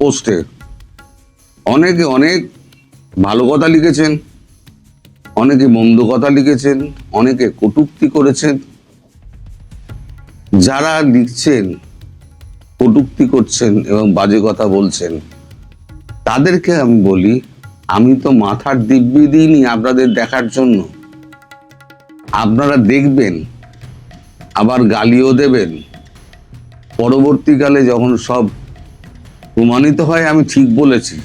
পোস্টে অনেকে অনেক ভালো কথা লিখেছেন, অনেকে মন্দ কথা লিখেছেন, অনেকে কটূক্তি করেছেন। যারা লিখছেন, কটূক্তি করছেন এবং বাজে কথা বলছেন, তাদেরকে আমি বলি, আমি তো মাথার দিব্যি দিইনি আপনাদের দেখার জন্য। আপনারা দেখবেন, আবার গালিও দেবেন। পরবর্তীকালে যখন সব প্রমাণিত হয় আমি ঠিক বলেছি,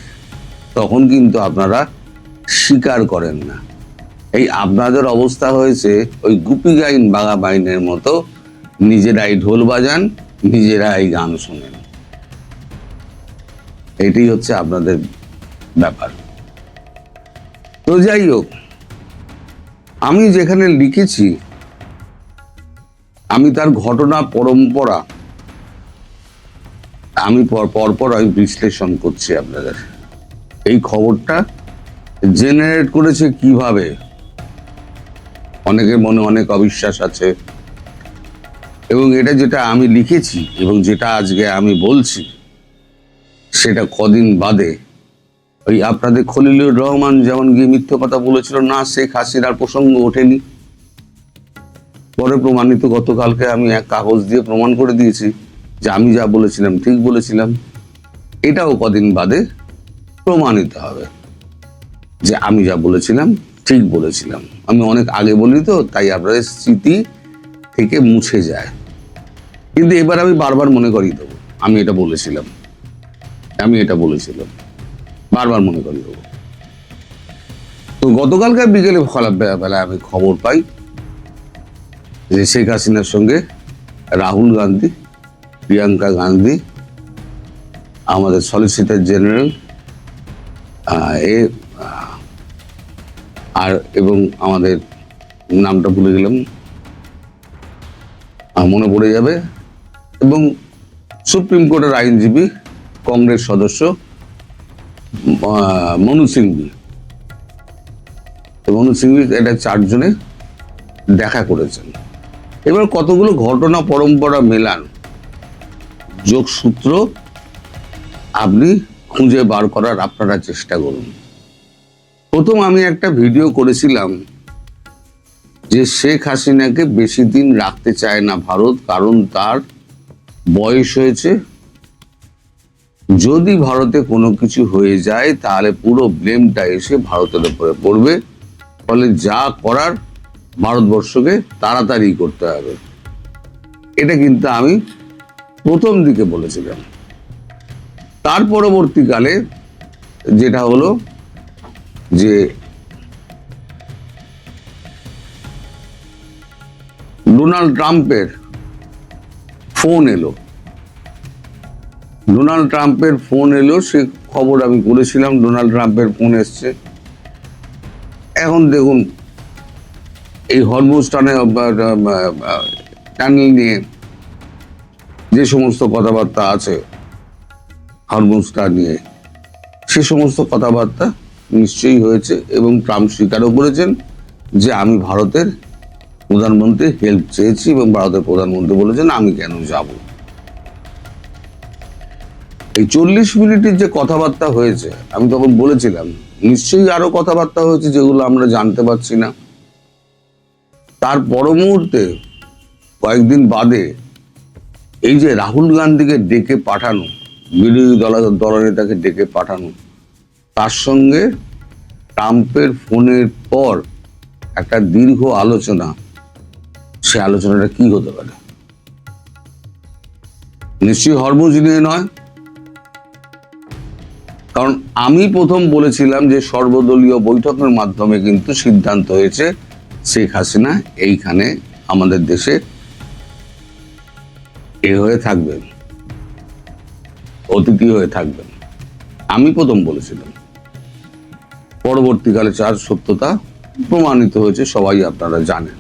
তখন কিন্তু আপনারা স্বীকার করেন না। এই আপনাদের অবস্থা হয়েছে ওই গুপি গাইন বাঘা বাইনের মতো, নিজেরাই ঢোল বাজান, নিজেরাই গান শোনেন। এটি হচ্ছে আপনাদের ব্যাপার। তো যাই হোক, আমি যেখানে লিখেছি, আমি তার ঘটনা পরম্পরা আমি পরপর আমি বিশ্লেষণ করছি আপনাদের। এই খবরটা জেনারেট করেছে কিভাবে, অনেকের মনে অনেক অবিশ্বাস আছে, এবং এটা যেটা আমি লিখেছি এবং যেটা আজকে আমি বলছি, সেটা কদিন বাদে ওই আপনাদের খলিলুর রহমান যেমন গিয়ে মিথ্যে কথা বলেছিল না, শেখ হাসিনার প্রসঙ্গ ওঠেনি। পরে প্রমাণিত, গতকালকে আমি এক কাগজ দিয়ে প্রমাণ করে দিয়েছি যে আমি যা বলেছিলাম ঠিক বলেছিলাম। এটাও কদিন বাদে প্রমাণিত হবে যে আমি যা বলেছিলাম ঠিক বলেছিলাম। আমি অনেক আগে বলি তো, তাই আপনাদের স্মৃতি থেকে মুছে যায়। কিন্তু এবার আমি বারবার মনে করিয়ে দেবো, আমি এটা বলেছিলাম, বারবার মনে করিয়ে দেবো। তো গতকালকে বিকেলে বেলায় আমি খবর পাই যে শেখ হাসিনার সঙ্গে রাহুল গান্ধী, প্রিয়াঙ্কা গান্ধী, আমাদের সলিসিটর জেনারেল আর এবং আমাদের নামটা ভুলে গেলাম, মনে পড়ে যাবে, এবং সুপ্রিম কোর্টের আইনজীবী কংগ্রেস সদস্য মনু সিংভি, এটা 4 জনে দেখা করেছেন। এবার কতগুলো ঘটনা পরম্পরা মেলান, যোগসূত্র আপনি খুঁজে বার করার আপনারা চেষ্টা করুন। প্রথম আমি একটা ভিডিও করেছিলাম যে শেখ হাসিনাকে বেশি দিন রাখতে চায় না ভারত, কারণ তার বয়স হয়েছে। যদি ভারতে কোনো কিছু হয়ে যায় তাহলে পুরো ব্লেমটা এসে ভারতের উপরে পড়বে, ফলে যা করার ভারতবর্ষকে তাড়াতাড়ি করতে হবে। এটা কিন্তু আমি প্রথম দিকে বলেছিলাম। তার পরবর্তীকালে যেটা হলো যে ডোনাল্ড ট্রাম্পের ফোন এলো, সে খবর আমি করেছিলাম। ডোনাল্ড ট্রাম্পের ফোন এসছে। এখন দেখুন, এই হরমুজ টানেল নিয়ে যে সমস্ত কথাবার্তা আছে, হরমুজটা নিয়ে সে সমস্ত কথাবার্তা নিশ্চয়ই হয়েছে, এবং ট্রাম্প স্বীকারও করেছেন যে আমি ভারতের প্রধানমন্ত্রী হেল্প চেয়েছি, এবং ভারতের প্রধানমন্ত্রী বলেছেন আমি কেন যাব। এই 40 মিনিটের যে কথাবার্তা হয়েছে, আমি তখন বলেছিলাম নিশ্চয়ই আরো কথাবার্তা হয়েছে যেগুলো আমরা জানতে পারছি না। তার পর মুহূর্তে কয়েকদিন বাদে এই যে রাহুল গান্ধীকে ডেকে পাঠানো, বিরোধী দলনেতাকে ডেকে পাঠানো, তার সঙ্গে ট্রাম্পের ফোনের পর একটা দীর্ঘ আলোচনা, সে আলোচনাটা কি হতে পারে? নিশ্চয়ই হরমুজ নিয়ে নয়, কারণ আমি প্রথম বলেছিলাম যে সর্বদলীয় বৈঠকের মাধ্যমে কিন্তু সিদ্ধান্ত হয়েছে শেখ হাসিনা এইখানে আমাদের দেশে হয়ে থাকবেন, অতিথি হয়ে থাকবেন। আমি প্রথম বলেছিলাম। পরবর্তীকালে যার সত্যতা প্রমাণিত হয়েছে সবাই আপনারা জানেন।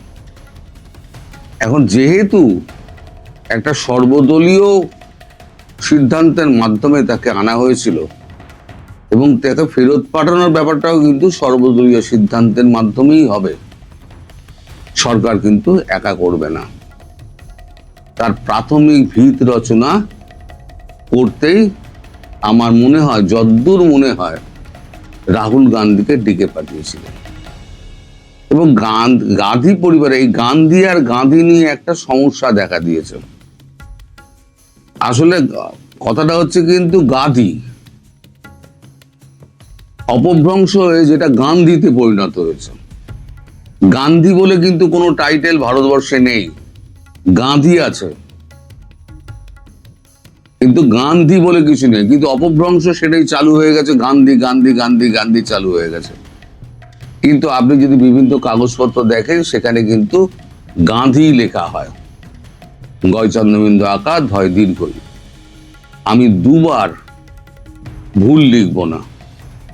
এখন যেহেতু একটা সর্বদলীয় সিদ্ধান্তের মাধ্যমে তাকে আনা হয়েছিল, এবং তাকে ফেরত পাঠানোর ব্যাপারটাও কিন্তু সর্বদলীয় সিদ্ধান্তের মাধ্যমেই হবে, সরকার কিন্তু একা করবে না। তার প্রাথমিক ভিত রচনা করতেই আমার মনে হয়, যদ্দূর মনে হয়, রাহুল গান্ধীকে ডেকে পাঠিয়েছিলেন। এবং গান্ধী পরিবারে এই গান্ধী আর গান্ধী নিয়ে একটা সমস্যা দেখা দিয়েছে। আসলে কথাটা হচ্ছে কিন্তু গান্ধী অপভ্রংশ হয়ে যেটা গান্ধীতে পরিণত হয়েছে। গান্ধী বলে কিন্তু কোনো টাইটেল ভারতবর্ষে নেই, গান্ধী আছে, কিন্তু গান্ধী বলে কিছু নেই। কিন্তু অপভ্রংশ সেটাই চালু হয়ে গেছে, গান্ধী গান্ধী গান্ধী গান্ধী চালু হয়ে গেছে। কিন্তু আপনি যদি বিভিন্ন কাগজপত্র দেখেন, সেখানে কিন্তু গান্ধী লেখা হয়, গয় চন্দ্রবিন্দু আঁকা, ধয় দীর্ঘই। আমি দুবার ভুল লিখবো না,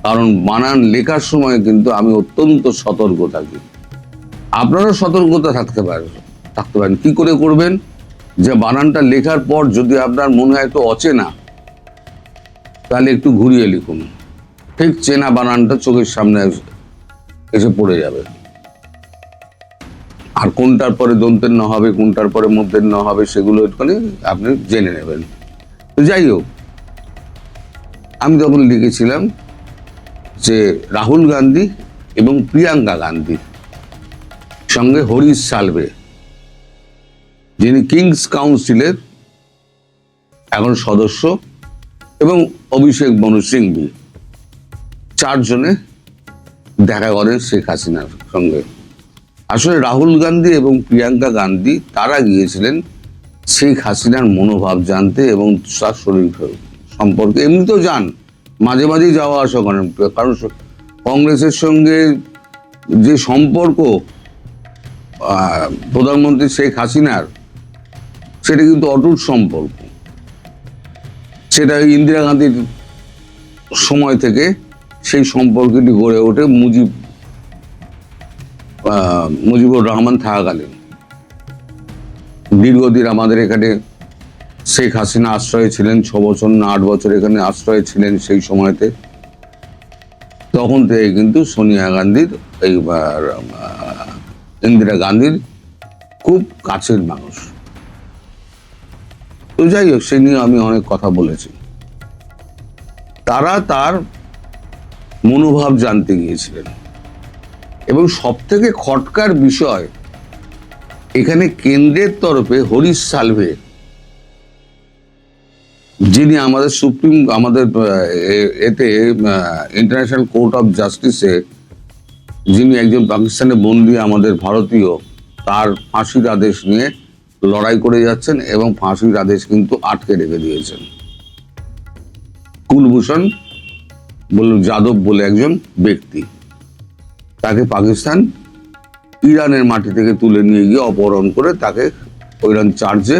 কারণ বানান লেখার সময় কিন্তু আমি অত্যন্ত সতর্ক থাকি। আপনারা সতর্কতা থাকতে পারেন। কি করে করবেন? যে বানানটা লেখার পর যদি আপনার মনে হয় একটু অচেনা, তাহলে একটু ঘুরিয়ে লিখুন, ঠিক চেনা বানানটা চোখের সামনে এসে পড়ে যাবে। আর কোনটার পরে দন্তের ন হবে, কোনটার পরে মধ্যের ন হবে, সেগুলো একটুখানি আপনি জেনে নেবেন। তো যাই হোক, আমি তখন লিখেছিলাম যে রাহুল গান্ধী এবং প্রিয়াঙ্কা গান্ধী সঙ্গে হরিশ সালভে, যিনি কিংস কাউন্সিলের এখন সদস্য, এবং অভিষেক মনু সিংভি, চারজনে দেখা করেন শেখ হাসিনার সঙ্গে। আসলে রাহুল গান্ধী এবং প্রিয়াঙ্কা গান্ধী তারা গিয়েছিলেন শেখ হাসিনার মনোভাব জানতে এবং তার শরীর সম্পর্কে। এমনিতেও যান, মাঝে মাঝেই যাওয়া আসা করেন, কারণ কংগ্রেসের সঙ্গে যে সম্পর্ক প্রধানমন্ত্রী শেখ হাসিনার, সেটা কিন্তু অটুট সম্পর্ক। সেটা ইন্দিরা গান্ধীর সময় থেকে সেই সম্পর্কটি গড়ে ওঠে মুজিবুর রহমান থাকাকালীন। দীর্ঘদিন আমাদের এখানে শেখ হাসিনা আশ্রয়ে ছিলেন, 6 বছর না 8 বছর এখানে আশ্রয়ে ছিলেন। সেই সময়তে তখন থেকে কিন্তু সোনিয়া গান্ধীর ইন্দিরা গান্ধীর খুব কাছের মানুষ। তো যাই হোক, সে নিয়ে আমি অনেক কথা বলেছি। তারা তার মনোভাব জানতে গিয়েছিলেন, এবং সব থেকে খটকার বিষয়, এখানে কেন্দ্রের তরফে হরিশ সালভে, যিনি আমাদের এতে ইন্টারন্যাশনাল কোর্ট অফ জাস্টিসে যিনি একজন পাকিস্তানে বন্দী আমাদের ভারতীয়, তার ফাঁসির আদেশ নিয়ে লড়াই করে যাচ্ছেন, এবং ফাঁসির আদেশ কিন্তু আটকে রেখে দিয়েছেন। কুলভূষণ যাদব বলে একজন ব্যক্তি, তাকে পাকিস্তান ইরানের মাটি থেকে তুলে নিয়ে গিয়ে অপহরণ করে তাকে ওইরকম চার্জে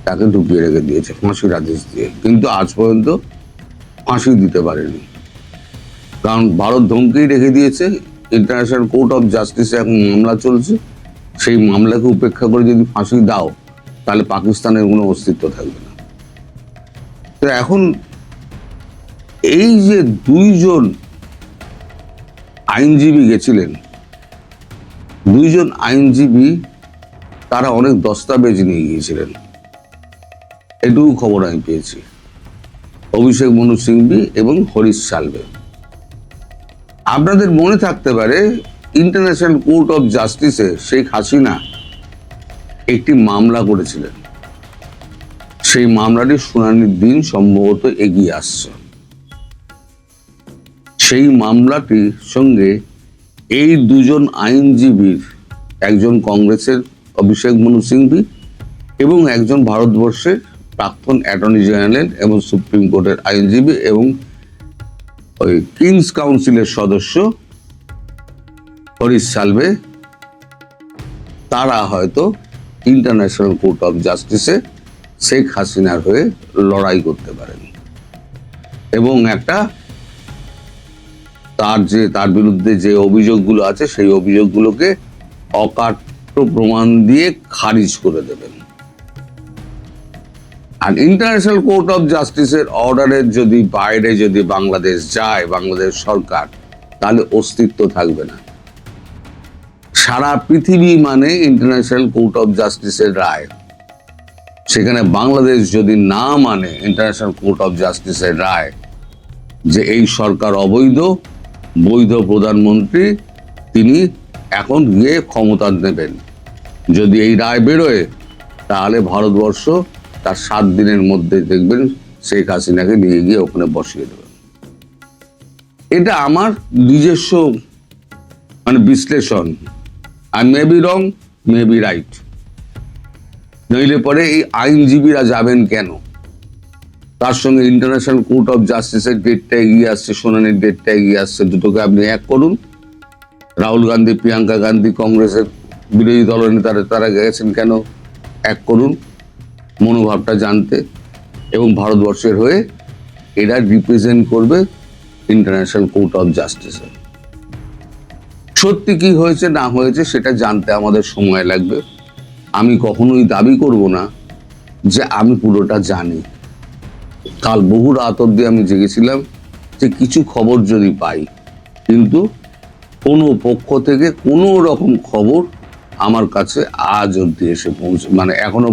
তাকে ঢুকিয়ে রেখে দিয়েছে ফাঁসির আদেশ দিয়ে। কিন্তু আজ পর্যন্ত ফাঁসি দিতে পারেনি, কারণ ভারত ধমকেই রেখে দিয়েছে। ইন্টারন্যাশনাল কোর্ট অফ জাস্টিসে এখন মামলা চলছে, সেই মামলাকে উপেক্ষা করে যদি ফাঁসি দাও, তাহলে পাকিস্তানের কোনো অস্তিত্ব থাকবে না। তো এখন এই যে 2 জন আইনজীবী গেছিলেন, 2 জন আইনজীবী, তারা অনেক দস্তাবেজ নিয়ে গিয়েছিলেন, এটুকু খবর আমি পেয়েছি। অভিষেক মনু সিংভি এবং হরিশ সালভে। আপনাদের মনে থাকতে পারে, ইন্টারন্যাশনাল কোর্ট অফ জাস্টিসে শেখ হাসিনা একটি মামলা করেছিলেন। সেই মামলাটির শুনানির দিন সম্ভবত এগিয়ে আসছে। সেই মামলাটির সঙ্গে এই 2 জন আইনজীবীর, একজন কংগ্রেসের অভিষেক মনু সিংভি এবং একজন ভারতবর্ষের প্রাক্তন অ্যাটর্নি জেনারেল এবং সুপ্রিম কোর্টের আইনজীবী এবং ওই কিংস কাউন্সিলের সদস্য হরিশ সালভে, তারা হয়তো ইন্টারন্যাশনাল কোর্ট অফ জাস্টিসে শেখ হাসিনার হয়ে লড়াই করতে পারেন, এবং একটা তার বিরুদ্ধে যে অভিযোগগুলো আছে সেই অভিযোগগুলোকে অকাট্য প্রমাণ দিয়ে খারিজ করে দেবেন। আর ইন্টারন্যাশনাল কোর্ট অফ জাস্টিসের অর্ডারের যদি বাইরে যদি বাংলাদেশ যায়, বাংলাদেশ সরকার, তাহলে অস্তিত্ব থাকবে না। সারা পৃথিবী মানে ইন্টারন্যাশনাল কোর্ট অফ জাস্টিসের রায়, সেখানে বাংলাদেশ যদি না মানে ইন্টারন্যাশনাল কোর্ট অফ জাস্টিসের রায় যে এই সরকার অবৈধ, বৈধ প্রধানমন্ত্রী তিনি এখন গিয়ে ক্ষমতা নেবেন, যদি এই রায় বেরোয় তাহলে ভারতবর্ষ তার 7 দিনের মধ্যে দেখবেন শেখ হাসিনাকে নিয়ে গিয়ে ওখানে বসিয়ে দেবে। এটা আমার নিজস্ব বিশ্লেষণ। I may be wrong, may be right. নইলে পরে এই আইনজীবীরা যাবেন কেন? তার সঙ্গে ইন্টারন্যাশনাল কোর্ট অফ জাস্টিসের ডেটটা এগিয়ে আসছে, শুনানির ডেটটা এগিয়ে আসছে, দুটোকে আপনি এক করুন। রাহুল গান্ধী, প্রিয়াঙ্কা গান্ধী, কংগ্রেসের বিরোধী দলনেতারা তারা গেছেন কেন? এক করুন মনোভাবটা জানতে, এবং ভারতবর্ষের হয়ে এরা রিপ্রেজেন্ট করবে ইন্টারন্যাশনাল কোর্ট অফ জাস্টিসে। সত্যি কি হয়েছে না হয়েছে সেটা জানতে আমাদের সময় লাগবে। আমি কখনোই দাবি করব না যে আমি পুরোটা জানি। কাল বহু রাত অব্দি আমি জেগেছিলাম যে কিছু খবর যদি পাই, কিন্তু কোনো পক্ষ থেকে কোনো রকম খবর আমার কাছে আজ অব্দি এসে এখনো